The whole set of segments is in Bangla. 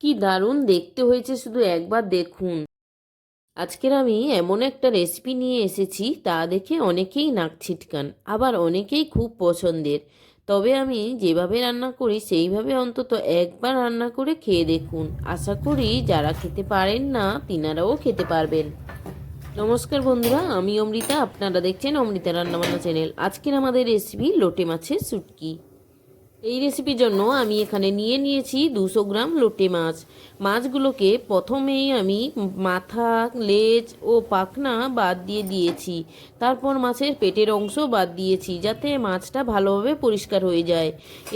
কি দারুণ দেখতে হয়েছে, শুধু একবার দেখুন। আজকের আমি এমন একটা রেসিপি নিয়ে এসেছি, তা দেখে অনেকেই নাক ছিটকান, আবার অনেকেই খুব পছন্দের। তবে আমি যেভাবে রান্না করি সেইভাবে অন্তত একবার রান্না করে খেয়ে দেখুন। আশা করি যারা খেতে পারেন না তিনারাও খেতে পারবেন। নমস্কার বন্ধুরা, আমি অমৃতা, আপনারা দেখছেন অমৃতা রান্নাবান্না চ্যানেল। আজকের আমাদের রেসিপি লোটে মাছের শুটকি। এই রেসিপির জন্য আমি এখানে নিয়েছি 200 গ্রাম লোটে মাছ। মাছগুলোকে প্রথমেই আমি মাথা, লেজ ও পাখনা বাদ দিয়েছি। তারপর মাছের পেটের অংশ বাদ দিয়েছি, যাতে মাছটা ভালোভাবে পরিষ্কার হয়ে যায়।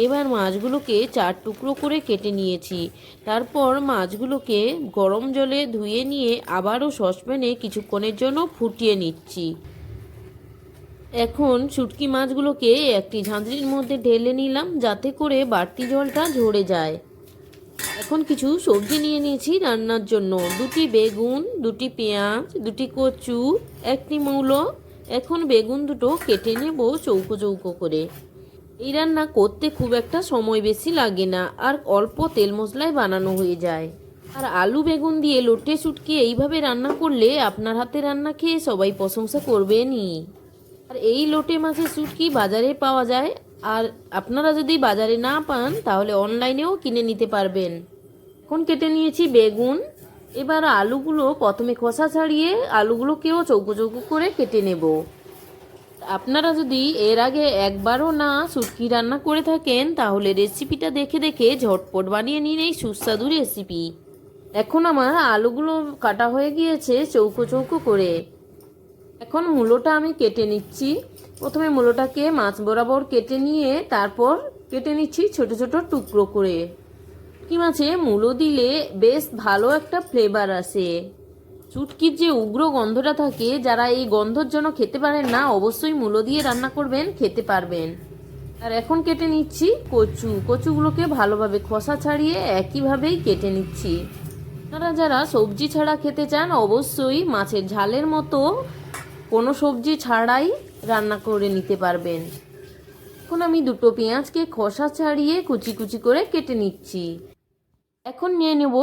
এবার মাছগুলোকে 4 টুকরো করে কেটে নিয়েছি। তারপর মাছগুলোকে গরম জলে ধুয়ে নিয়ে আবারও সসপ্যানে কিছুক্ষণের জন্য ফুটিয়ে নিচ্ছি। এখন শুটকি মাছগুলোকে একটি ঝাঁঝরির মধ্যে ঢেলে নিলাম, যাতে করে বাড়তি জলটা ঝরে যায়। এখন কিছু সবজি নিয়েছি রান্নার জন্য। 2টি বেগুন, 2টি পেঁয়াজ, 2টি কচু, 1টি মূলো। এখন বেগুন দুটো কেটে নেব চৌকো চৌকো করে। এই রান্না করতে খুব একটা সময় বেশি লাগে না, আর অল্প তেল মশলায় বানানো হয়ে যায়। আর আলু বেগুন দিয়ে লোটে শুটকি এইভাবে রান্না করলে আপনার হাতে রান্না খেয়ে সবাই প্রশংসা করবেনই। আর এই লোটে মাছের শুটকি বাজারে পাওয়া যায়, আর আপনারা যদি বাজারে না পান তাহলে অনলাইনেও কিনে নিতে পারবেন। এখন কেটে নিয়েছি বেগুন। এবার আলুগুলো প্রথমে খোসা ছাড়িয়ে আলুগুলোকেও চৌকো চৌকো করে কেটে নেব। আপনারা যদি এর আগে একবারও না শুটকি রান্না করে থাকেন তাহলে রেসিপিটা দেখে দেখে ঝটপট বানিয়ে নিন এই সুস্বাদু রেসিপি। এখন আমার আলুগুলো কাটা হয়ে গিয়েছে চৌকো চৌকো করে। এখন মূলোটা আমি কেটে নিচ্ছি। প্রথমে মূলোটাকে মাছ বরাবর কেটে নিয়ে তারপর কেটে নিচ্ছি ছোট ছোট টুকরো করে। শুটকি মাছে মূলো দিলে বেশ ভালো একটা ফ্লেভার আসে। শুটকির যে উগ্র গন্ধটা থাকে, যারা এই গন্ধর জন্য খেতে পারেন না অবশ্যই মূলো দিয়ে রান্না করবেন, খেতে পারবেন। আর এখন কেটে নিচ্ছি কচুগুলোকে ভালোভাবে খোসা ছাড়িয়ে একইভাবেই কেটে নিচ্ছি। আপনারা যারা সবজি ছাড়া খেতে চান অবশ্যই মাছের ঝালের মতো কোনো সবজি ছাড়াই রান্না করে নিতে পারবেন। এখন আমি 2টো পেঁয়াজকে খোসা ছাড়িয়ে কুচি কুচি করে কেটে নিচ্ছি। এখন নিয়ে নেব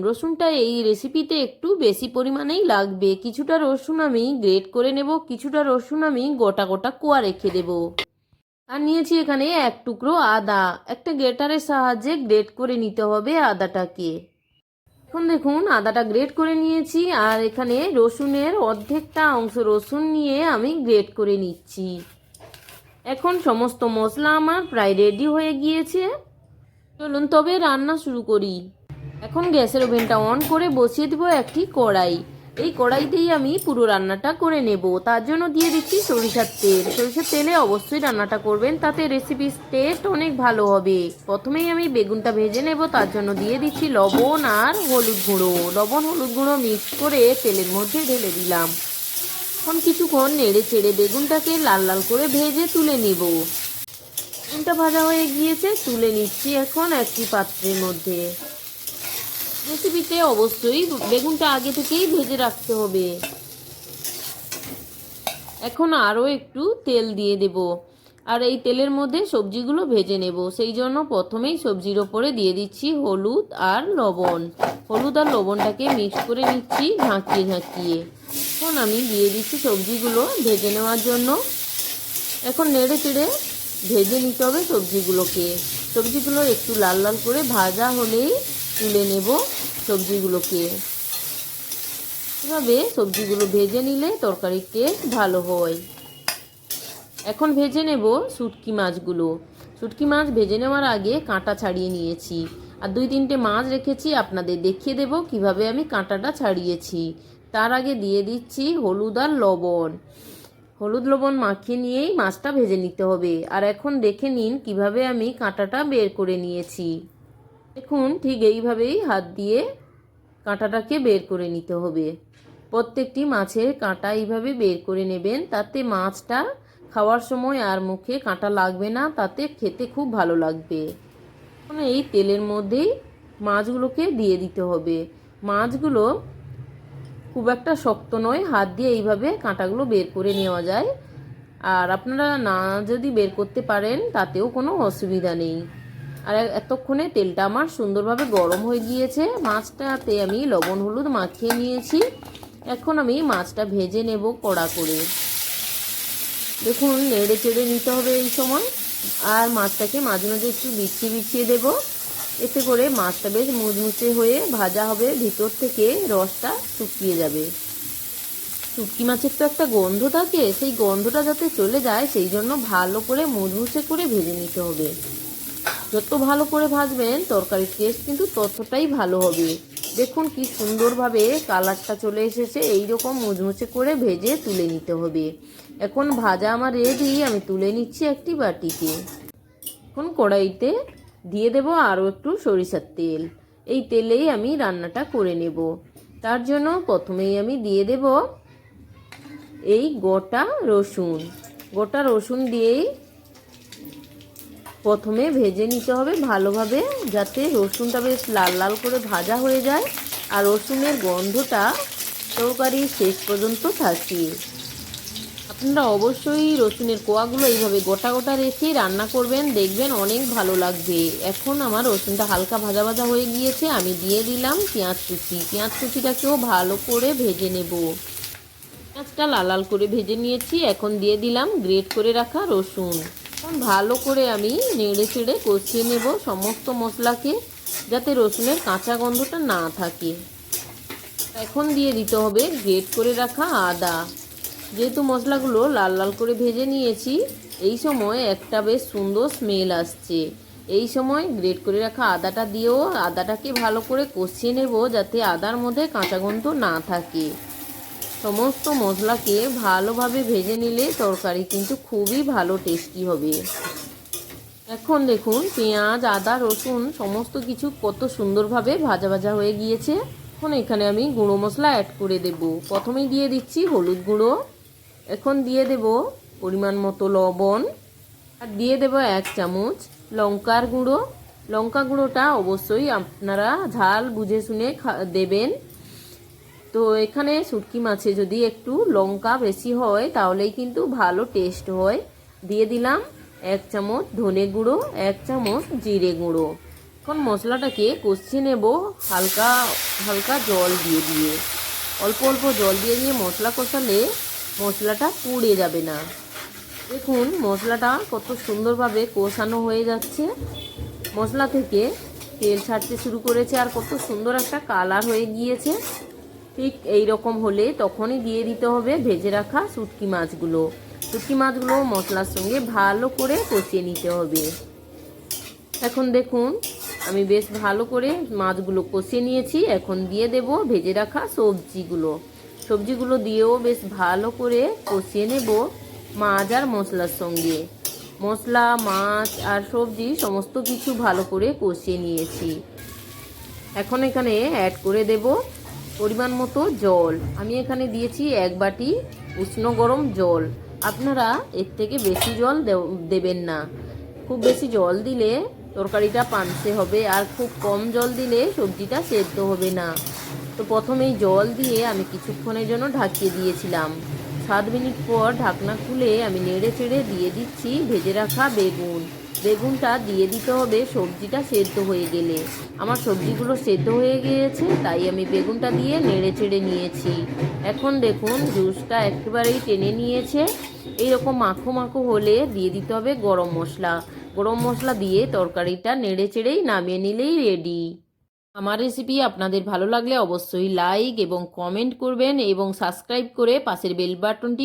রসুনটা এই রেসিপিতে একটু বেশি পরিমাণেই লাগবে। কিছুটা রসুন আমি গ্রেট করে নেব, কিছুটা রসুন আমি গোটা গোটা কোয়া রেখে দেব। আর নিয়েছি এখানে 1 টুকরো আদা। একটা গ্রেটারের সাহায্যে গ্রেট করে নিতে হবে আদাটাকে। এখন দেখুন আদাটা গ্রেট করে নিয়েছি, আর এখানে রসুনের অর্ধেকটা অংশ রসুন নিয়ে আমি গ্রেট করে নিচ্ছি। এখন সমস্ত মশলা আমার প্রায় রেডি হয়ে গিয়েছে। চলুন তবে রান্না শুরু করি। এখন গ্যাসের ওভেনটা অন করে বসিয়ে দেবো একটি কড়াই। এই কড়াইতেই আমি পুরো রান্নাটা করে নেব। তার জন্য দিয়ে দিচ্ছি সরিষার তেল। সরিষার তেলে অবশ্যই রান্নাটা করবেন, তাতে রেসিপির টেস্ট অনেক ভালো হবে। প্রথমেই আমি বেগুনটা ভেজে নেব, তার জন্য দিয়ে দিচ্ছি লবণ আর হলুদ গুঁড়ো। লবণ হলুদ গুঁড়ো মিক্স করে তেলের মধ্যে ঢেলে দিলাম। এখন কিছুক্ষণ নেড়ে চেড়ে বেগুনটাকে লাল লাল করে ভেজে তুলে নেব। বেগুনটা ভাজা হয়ে গিয়েছে, তুলে নিচ্ছি এখন একটি পাত্রের মধ্যে। রেসিপিতে অবশ্যই বেগুনটা আগে থেকেই ভেজে রাখতে হবে। এখন আরও একটু তেল দিয়ে দেব, আর এই তেলের মধ্যে সবজিগুলো ভেজে নেব। সেই জন্য প্রথমেই সবজির ওপরে দিয়ে দিচ্ছি হলুদ আর লবণ। হলুদ আর লবণটাকে মিক্স করে নিচ্ছি ঝাঁকিয়ে ঝাঁকিয়ে। এখন আমি দিয়ে দিচ্ছি সবজিগুলো ভেজে নেওয়ার জন্য। এখন নেড়ে চেড়ে ভেজে নিতে হবে সবজিগুলোকে। সবজিগুলো একটু লাল লাল করে ভাজা হলেই তুলে নেব সবজিগুলোকে। এভাবে সবজিগুলো ভেজে নিলে তরকারির টেস্ট ভালো হয়। এখন ভেজে নেব শুটকি মাছগুলো। শুটকি মাছ ভেজে নেওয়ার আগে কাঁটা ছাড়িয়ে নিয়েছি, আর 2-3টে মাছ রেখেছি, আপনাদের দেখিয়ে দেব কিভাবে আমি কাঁটাটা ছাড়িয়েছি। তার আগে দিয়ে দিচ্ছি হলুদ আর লবণ। হলুদ লবণ মাখিয়ে নিয়েই মাছটা ভেজে নিতে হবে। আর এখন দেখে নিন কিভাবে আমি কাঁটাটা বের করে নিয়েছি। দেখুন ঠিক এইভাবেই হাত দিয়ে কাঁটাটাকে বের করে নিতে হবে। প্রত্যেকটি মাছের কাঁটা এইভাবে বের করে নেবেন, তাতে মাছটা খাওয়ার সময় আর মুখে কাঁটা লাগবে না, তাতে খেতে খুব ভালো লাগবে। এখন এই তেলের মধ্যেই মাছগুলোকে দিয়ে দিতে হবে। মাছগুলো খুব একটা শক্ত নয়, হাত দিয়ে এইভাবে কাঁটাগুলো বের করে নেওয়া যায়। আর আপনারা না যদি বের করতে পারেন তাতেও কোনো অসুবিধা নেই। আর এতক্ষণে তেলটা আমার সুন্দরভাবে গরম হয়ে গিয়েছে। মাছটাতে আমি লবণ হলুদ মাখিয়ে নিয়েছি। এখন আমি মাছটা ভেজে নেব কড়া করে। দেখুন নেড়ে চেড়ে নিতে হবে এই সময়। আর মাছটাকে মাঝে মাঝে একটু বিছিয়ে বিছিয়ে দেবো, এতে করে মাছটা বেশ মুচমুচে হয়ে ভাজা হবে, ভিতর থেকে রসটা শুকিয়ে যাবে। শুটকি মাছের তো একটা গন্ধ থাকে, সেই গন্ধটা যাতে চলে যায় সেই জন্য ভালো করে মুচমুচে করে ভেজে নিতে হবে। যত ভালো করে ভাজবেন তরকারির টেস্ট কিন্তু ততটাই ভালো হবে। দেখুন কি সুন্দরভাবে কালারটা চলে এসেছে। এইরকম মুচমুচে করে ভেজে তুলে নিতে হবে। এখন ভাজা আমার রেডি, আমি তুলে নিচ্ছি একটি বাটিতে। এখন কড়াইতে দিয়ে দেব আরও একটু সরিষার তেল। এই তেলেই আমি রান্নাটা করে নেব। তার জন্য প্রথমেই আমি দিয়ে দেব এই গোটা রসুন। গোটা রসুন দিয়েই প্রথমে ভেজে নিতে হবে ভালোভাবে, যাতে রসুনটা বেশ লাল লাল করে ভাজা হয়ে যায় আর রসুনের গন্ধটা তরকারির শেষ পর্যন্ত থাকে। আপনারা অবশ্যই রসুনের কোয়াগুলো এইভাবে গোটা গোটা রেখে রান্না করবেন, দেখবেন অনেক ভালো লাগবে। এখন আমার রসুনটা হালকা ভাজা ভাজা হয়ে গিয়েছে, আমি দিয়ে দিলাম পেঁয়াজ কুচি। পেঁয়াজ কুচিটাকেও ভালো করে ভেজে নেব। পেঁয়াজটা লাল লাল করে ভেজে নিয়েছি। এখন দিয়ে দিলাম গ্রেট করে রাখা রসুন। এখন ভালো করে আমি নেড়ে চেড়ে কষিয়ে নেব সমস্ত মশলাকে, যাতে রসুনের কাঁচা গন্ধটা না থাকে। এখন দিয়ে দিতে হবে গ্রেট করে রাখা আদা। যেহেতু মশলাগুলো লাল লাল করে ভেজে নিয়েছি, এই সময় একটা বেশ সুন্দর স্মেল আসছে। এই সময় গ্রেট করে রাখা আদাটা দিয়েও আদাটাকে ভালো করে কষিয়ে নেব, যাতে আদার মধ্যে কাঁচা গন্ধ না থাকে। সমস্ত মশলাকে ভালোভাবে ভেজে নিলে তরকারি কিন্তু খুবই ভালো টেস্টি হবে। এখন দেখুন পেঁয়াজ আদা রসুন সমস্ত কিছু কত সুন্দরভাবে ভাজা ভাজা হয়ে গিয়েছে। এখন এখানে আমি গুঁড়ো মশলা অ্যাড করে দেব। প্রথমেই দিয়ে দিচ্ছি হলুদ গুঁড়ো, এখন দিয়ে দেব পরিমাণ মতো লবণ, আর দিয়ে দেব 1 চামচ লঙ্কার গুঁড়ো। লঙ্কা গুঁড়োটা অবশ্যই আপনারা ঝাল বুঝে শুনে দেবেন। তো এখানে শুটকি মাছে যদি একটু লঙ্কা বেশি হয় তাহলেই কিন্তু ভালো টেস্ট হয়। দিয়ে দিলাম 1 চামচ ধনে গুঁড়ো, 1 চামচ জিরে গুঁড়ো। এখন মশলাটাকে কষিয়ে নেব হালকা হালকা জল দিয়ে দিয়ে। অল্প অল্প জল দিয়ে দিয়ে মশলা কষালে মশলাটা পুড়ে যাবে না। দেখুন মশলাটা কত সুন্দরভাবে কষানো হয়ে যাচ্ছে। মশলা থেকে তেল ছাড়তে শুরু করেছে আর কত সুন্দর একটা কালার হয়ে গিয়েছে। ঠিক এই রকম হলে তখনই দিয়ে দিতে হবে ভেজে রাখা শুটকি মাছগুলো। শুটকি মাছগুলো মশলার সঙ্গে ভালো করে কষিয়ে নিতে হবে। এখন দেখুন আমি বেশ ভালো করে মাছগুলো কষিয়ে নিয়েছি। এখন দিয়ে দেব ভেজে রাখা সবজিগুলো দিয়েও বেশ ভালো করে কষিয়ে নেব মাছ আর মশলার সঙ্গে। মশলা মাছ আর সবজি সমস্ত কিছু ভালো করে কষিয়ে নিয়েছি। এখন এখানে অ্যাড করে দেব পরিমাণ মতো জল। আমি এখানে দিয়েছি 1 বাটি উষ্ণ গরম জল। আপনারা এর থেকে বেশি জল দেবেন না। খুব বেশি জল দিলে তরকারিটা পানসে হবে, আর খুব কম জল দিলে সবজিটা সেদ্ধ হবে না। তো প্রথমেই জল দিয়ে আমি কিছুক্ষণের জন্য ঢাকিয়ে দিয়েছিলাম। 7 মিনিট পর ঢাকনা খুলে আমি নেড়ে চেড়ে দিয়ে দিচ্ছি ভেজে রাখা বেগুনটা দিয়ে দিতে হবে সবজিটা সেদ্ধ হয়ে গেলে। আমার সবজিগুলো সেদ্ধ হয়ে গিয়েছে, তাই আমি বেগুনটা দিয়ে নেড়ে চেড়ে নিয়েছি। এখন দেখুন জুসটা একেবারেই টেনে নিয়েছে। এইরকম মাখো মাখো হলে দিয়ে দিতে হবে গরম মশলা দিয়ে তরকারিটা নেড়ে চেড়েই নামিয়ে নিলেই রেডি। আমার রেসিপি আপনাদের ভালো লাগলে অবশ্যই লাইক এবং কমেন্ট করবেন এবং সাবস্ক্রাইব করে পাশের বেল বাটনটি